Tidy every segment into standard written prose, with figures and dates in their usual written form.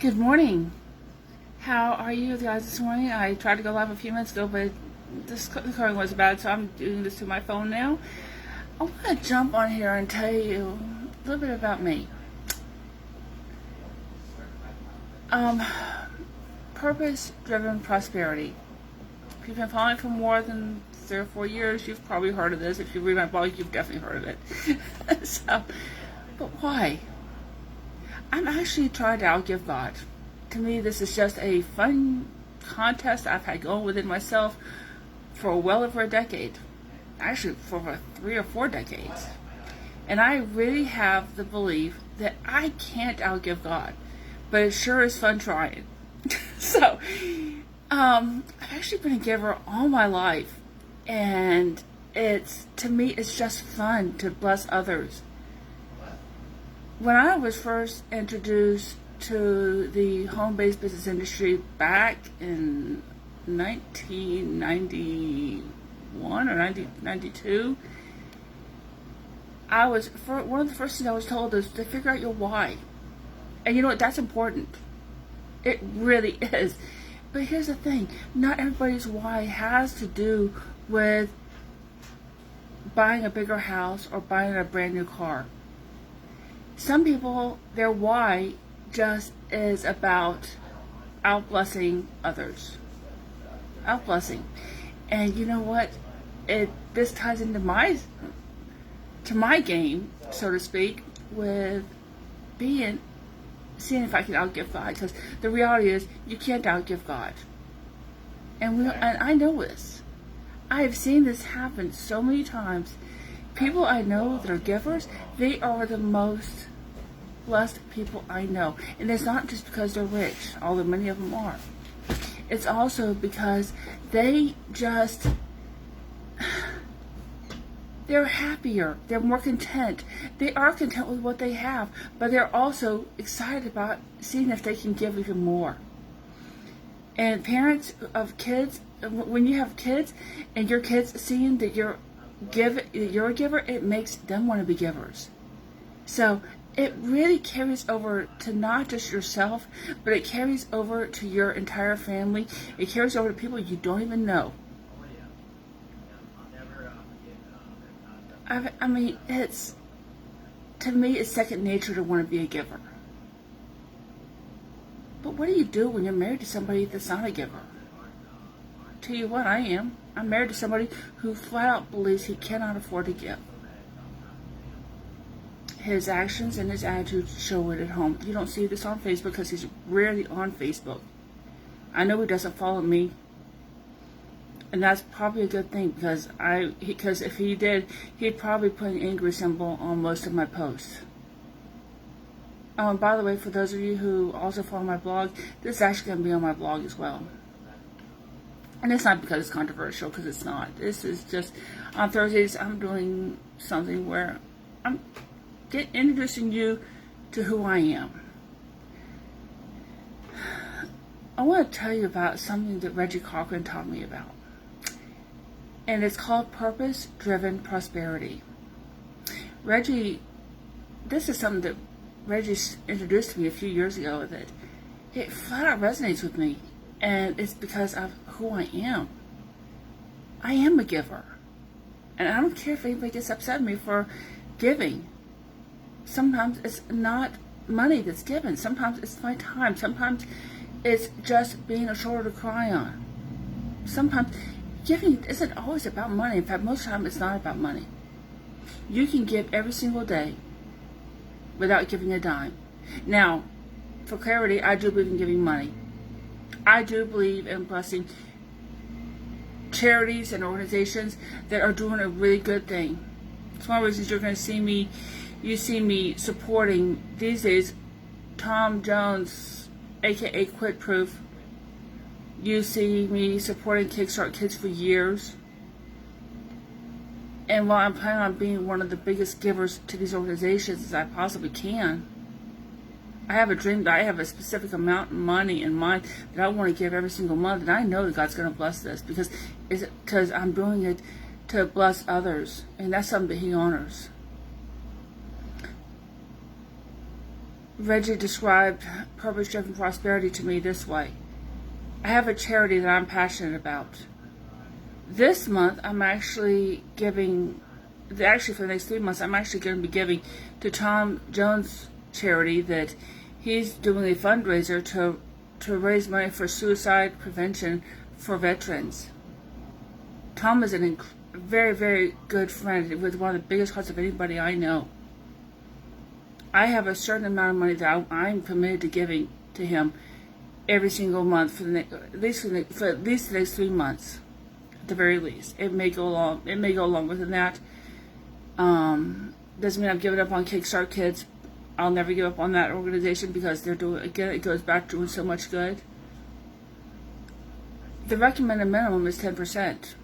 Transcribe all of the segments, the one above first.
Good morning. How are you guys this morning? I tried to go live a few minutes ago, but the recording was bad, so I'm doing this to my phone now. I want to jump on here and tell you a little bit about me. Purpose-driven prosperity. If you've been following for more than 3 or 4 years, you've probably heard of this. If you read my blog, you've definitely heard of it. But why? I'm actually trying to outgive God. To me, this is just a fun contest I've had going within myself for well over a decade. Actually, for over 3 or 4 decades. And I really have the belief that I can't outgive God. But it sure is fun trying. So, I've actually been a giver all my life. And to me, it's just fun to bless others. When I was first introduced to the home-based business industry back in 1991 or 1992, one of the first things I was told is to figure out your why. And you know what? That's important. It really is. But here's the thing. Not everybody's why has to do with buying a bigger house or buying a brand new car. Some people, their why just is about outblessing others. Outblessing. And you know what? This ties into my game, so to speak, with seeing if I can outgive God. Because the reality is, you can't outgive God. And I know this. I have seen this happen so many times. People I know that are givers, they are the most blessed people I know. And it's not just because they're rich, although many of them are. It's also because they're happier, they're more content. They are content with what they have, but they're also excited about seeing if they can give even more. And parents of kids, when you have kids and your kids seeing that you're a giver, it makes them want to be givers. So it really carries over to not just yourself, but it carries over to your entire family. It carries over to people you don't even know. I mean, to me, it's second nature to want to be a giver. But what do you do when you're married to somebody that's not a giver? Tell you what, I am. I'm married to somebody who flat out believes he cannot afford to give. His actions and his attitudes show it at home. You don't see this on Facebook because he's rarely on Facebook. I know he doesn't follow me. And that's probably a good thing because if he did, he'd probably put an angry symbol on most of my posts. Oh, and by the way, for those of you who also follow my blog, this is actually going to be on my blog as well. And it's not because it's controversial, because it's not. This is just, on Thursdays, I'm doing something where I'm introducing you to who I am. I want to tell you about something that Reggie Cochran taught me about. And it's called purpose-driven prosperity. This is something that Reggie introduced to me a few years ago that it flat out resonates with me. And it's because of who I am. I am a giver. And I don't care if anybody gets upset at me for giving. Sometimes it's not money that's given. Sometimes it's my time. Sometimes it's just being a shoulder to cry on. Sometimes giving isn't always about money. In fact, most of the time it's not about money. You can give every single day without giving a dime. Now, for clarity, I do believe in giving money. I do believe in blessing charities and organizations that are doing a really good thing. It's one of the reasons you're going to see me supporting these days Tom Jones, aka Quit Proof. You see me supporting Kickstart Kids for years. And while I'm planning on being one of the biggest givers to these organizations as I possibly can, I have a dream that I have a specific amount of money in mind that I want to give every single month. And I know that God's going to bless this because I'm doing it to bless others. And that's something that He honors. Reggie described purpose-driven prosperity to me this way. I have a charity that I'm passionate about. This month, I'm actually giving, actually for the next 3 months, I'm actually going to be giving to Tom Jones' charity that he's doing a fundraiser to raise money for suicide prevention for veterans. Tom is a very, very good friend with one of the biggest hearts of anybody I know. I have a certain amount of money that I'm committed to giving to him every single month for at least the next 3 months, at the very least. It may go longer than that. Doesn't mean I've given up on Kickstart Kids. I'll never give up on that organization because they're doing, again, it goes back to doing so much good. The recommended minimum is 10%.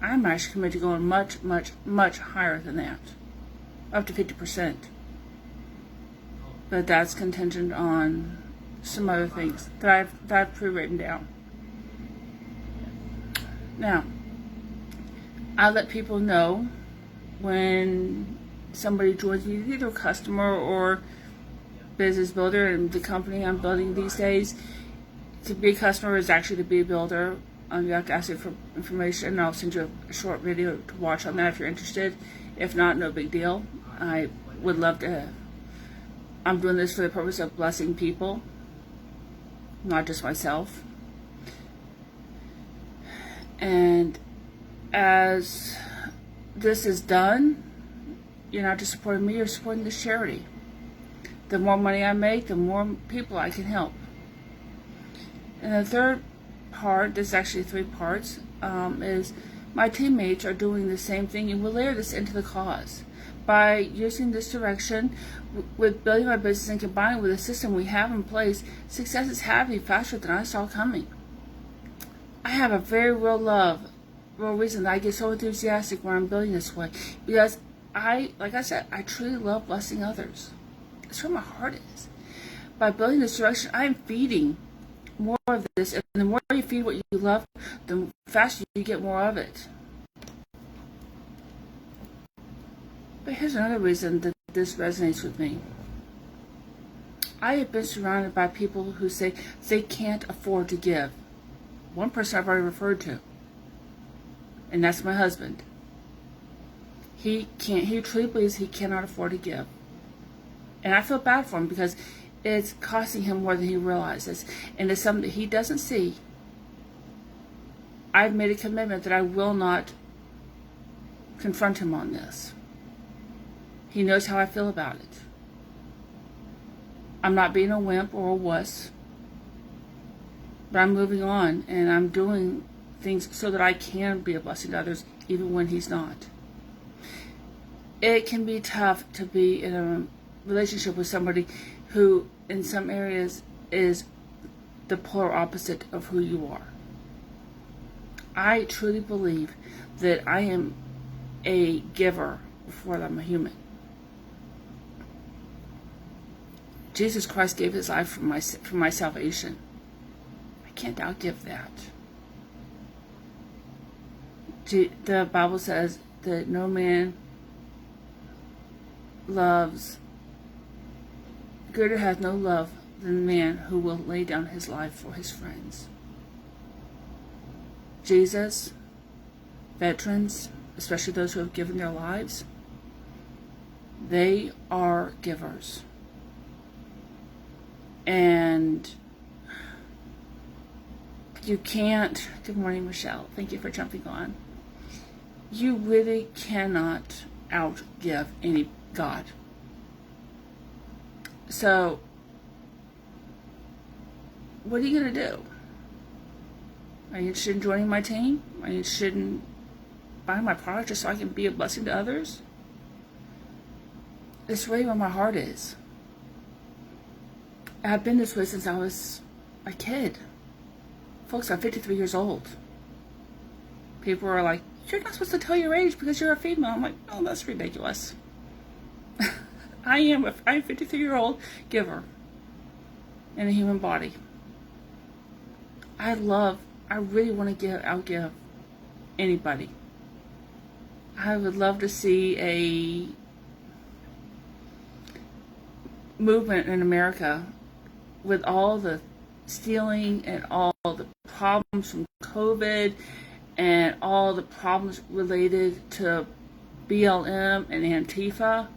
I'm actually committed to going much, much, much higher than that, up to 50%. But that's contingent on some other things that I've pre-written down. Now, I let people know when somebody joins me, either a customer or business builder, and the company I'm building these days. To be a customer is actually to be a builder. You have to ask me for information, and I'll send you a short video to watch on that if you're interested. If not, no big deal. I would love to. I'm doing this for the purpose of blessing people, not just myself. And as this is done, you're not just supporting me, you're supporting this charity. The more money I make, the more people I can help. And the third part, there's actually 3 parts, is my teammates are doing the same thing, and we'll layer this into the cause. By using this direction, with building my business and combining with the system we have in place, success is happening faster than I saw coming. I have a very real reason that I get so enthusiastic when I'm building this way, because like I said, I truly love blessing others. That's where my heart is. By building this direction, I'm feeding more of this, and the more you feed what you love, the faster you get more of it. But here's another reason that this resonates with me. I have been surrounded by people who say they can't afford to give. One person I've already referred to, and that's my husband. He truly believes he cannot afford to give. And I feel bad for him because it's costing him more than he realizes. And it's something that he doesn't see. I've made a commitment that I will not confront him on this. He knows how I feel about it. I'm not being a wimp or a wuss. But I'm moving on, and I'm doing things so that I can be a blessing to others, even when he's not. It can be tough to be in a relationship with somebody who, in some areas, is the polar opposite of who you are. I truly believe that I am a giver before I'm a human. Jesus Christ gave his life for my salvation. I can't outgive that. The Bible says that no man loves, greater has no love than the man who will lay down his life for his friends. Jesus, veterans, especially those who have given their lives, they are givers. And you can't, good morning, Michelle. Thank you for jumping on. You really cannot outgive any God. So, what are you going to do? Are you interested in joining my team? Are you interested in buying my product just so I can be a blessing to others? It's really where my heart is. I've been this way since I was a kid. Folks, I'm 53 years old. People are like, you're not supposed to tell your age because you're a female. I'm like, oh, that's ridiculous. I'm a 53-year-old giver in a human body. I really want to outgive anybody. I would love to see movement in America with all the stealing and all the problems from COVID and all the problems related to BLM and Antifa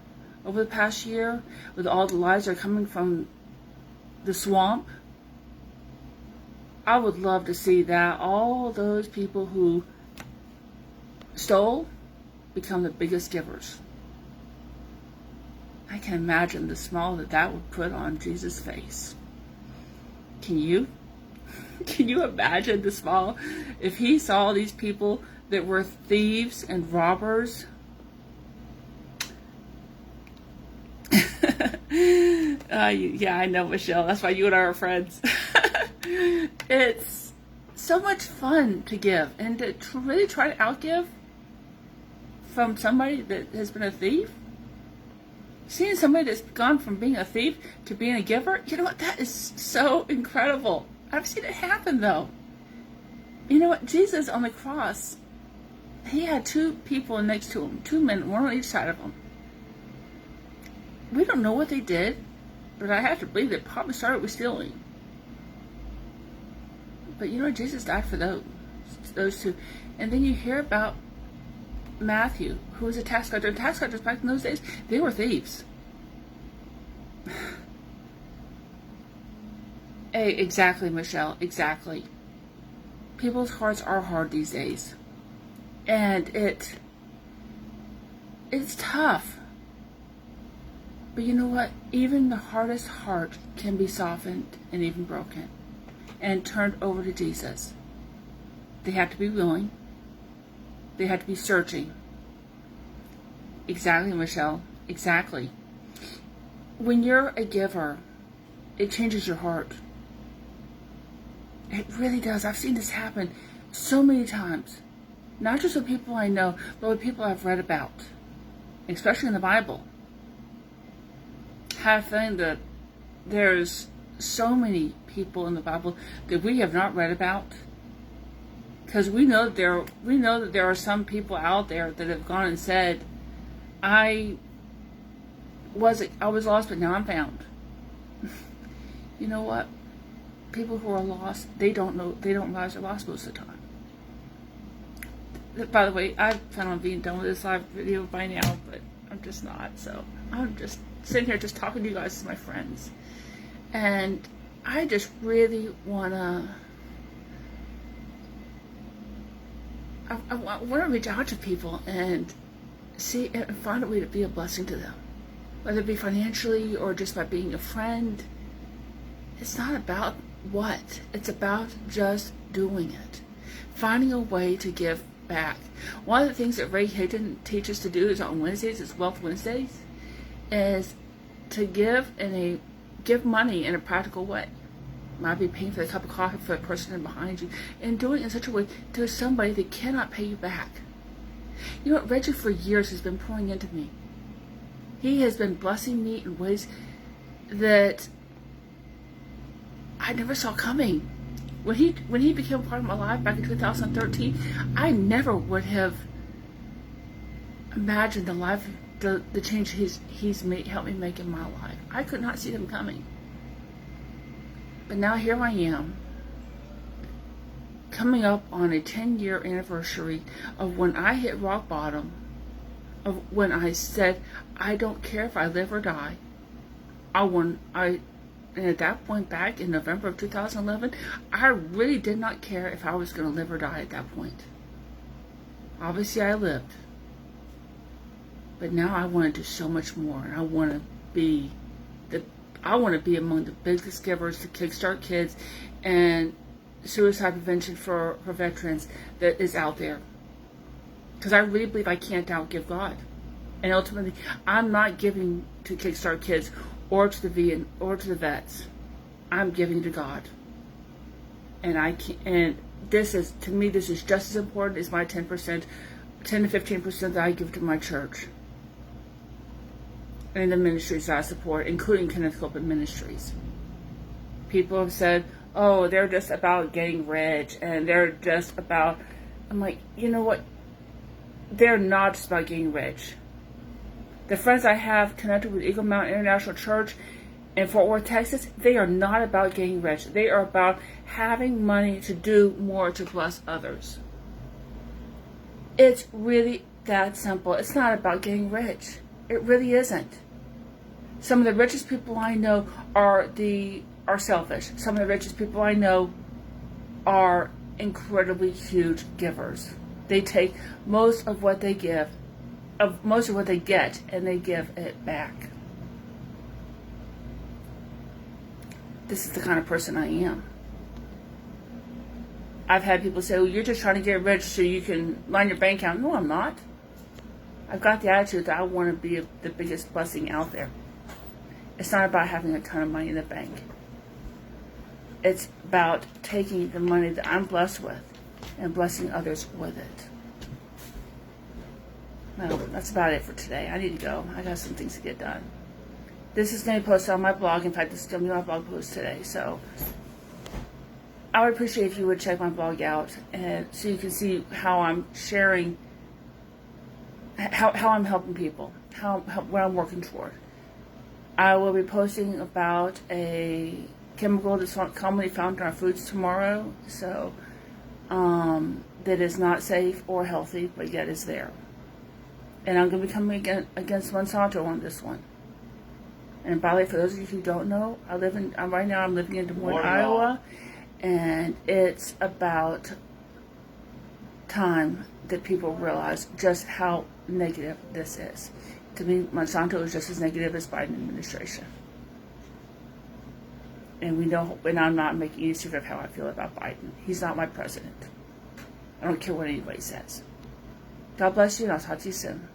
over the past year, with all the lies that are coming from the swamp. I would love to see that all those people who stole become the biggest givers. I can imagine the smile that would put on Jesus' face. Can you? Can you imagine the smile if he saw these people that were thieves and robbers? Yeah, I know, Michelle. That's why you and I are friends. It's so much fun to give and to really try to outgive from somebody that has been a thief. Seeing somebody that's gone from being a thief to being a giver, you know what? That is so incredible. I've seen it happen, though. You know what? Jesus on the cross, he had two people next to him, two men, one on each side of him. We don't know what they did, but I have to believe it probably started with stealing. But you know, Jesus died for those two. And then you hear about Matthew, who was a tax collector. Tax collectors back in those days, they were thieves. Hey, exactly, Michelle, exactly. People's hearts are hard these days. And it's tough. But you know what? Even the hardest heart can be softened and even broken and turned over to Jesus. They have to be willing. They have to be searching. Exactly, Michelle. Exactly. When you're a giver, it changes your heart. It really does. I've seen this happen so many times. Not just with people I know, but with people I've read about. Especially in the Bible. I have a feeling that there's so many people in the Bible that we have not read about. Because we know that there are some people out there that have gone and said, I was lost, but now I'm found. You know what? People who are lost, they don't realize they're lost most of the time. By the way, I plan on being done with this live video by now, but I'm just not. So I'm just sitting here just talking to you guys as my friends. And I just really want to reach out to people and see and find a way to be a blessing to them. Whether it be financially or just by being a friend. It's not about what. It's about just doing it. Finding a way to give back. One of the things that Ray Hayden teaches to do is on Wednesdays, is Wealth Wednesdays, is to give money in a practical way. Might be paying for a cup of coffee for the person behind you, and doing it in such a way to somebody that cannot pay you back. You know what? Reggie for years has been pouring into me. He has been blessing me in ways that I never saw coming. When he became part of my life back in 2013, I never would have imagined the change he's helped me make in my life. I could not see them coming. But now here I am, coming up on a 10-year anniversary of when I hit rock bottom, of when I said, I don't care if I live or die. And at that point back in November of 2011, I really did not care if I was going to live or die at that point. Obviously I lived. But now I want to do so much more. And I want to be among the biggest givers to Kickstart Kids and suicide prevention for veterans that is out there. Because I really believe I can't outgive God. And ultimately, I'm not giving to Kickstart Kids or to the vets. I'm giving to God. And this is, to me, this is just as important as my 10% to 15% that I give to my church. And the ministries that I support, including Kenneth Copeland Ministries. People have said, oh, they're just about getting rich, and they're just about, I'm like, you know what? They're not just about getting rich. The friends I have connected with Eagle Mountain International Church, in Fort Worth, Texas, they are not about getting rich. They are about having money to do more to bless others. It's really that simple. It's not about getting rich. It really isn't. Some of the richest people I know are selfish. Some of the richest people I know are incredibly huge givers. They take most of what they get, and they give it back. This is the kind of person I am. I've had people say, "Well, you're just trying to get rich so you can line your bank account." No, I'm not. I've got the attitude that I want to be the biggest blessing out there. It's not about having a ton of money in the bank. It's about taking the money that I'm blessed with and blessing others with it. Well, that's about it for today. I need to go. I got some things to get done. This is going to be posted on my blog. In fact, this is going to be my blog post today. So I would appreciate if you would check my blog out, and so you can see how I'm sharing, how I'm helping people, what I'm working toward. I will be posting about a chemical that's commonly found in our foods tomorrow, so that is not safe or healthy, but yet is there. And I'm going to be coming against Monsanto on this one. And by the way, for those of you who don't know, right now I'm living in Des Moines, Iowa, and it's about time that people realize just how negative this is. To me, Monsanto is just as negative as Biden administration. And we know, and I'm not making any secret of how I feel about Biden. He's not my president. I don't care what anybody says. God bless you, and I'll talk to you soon.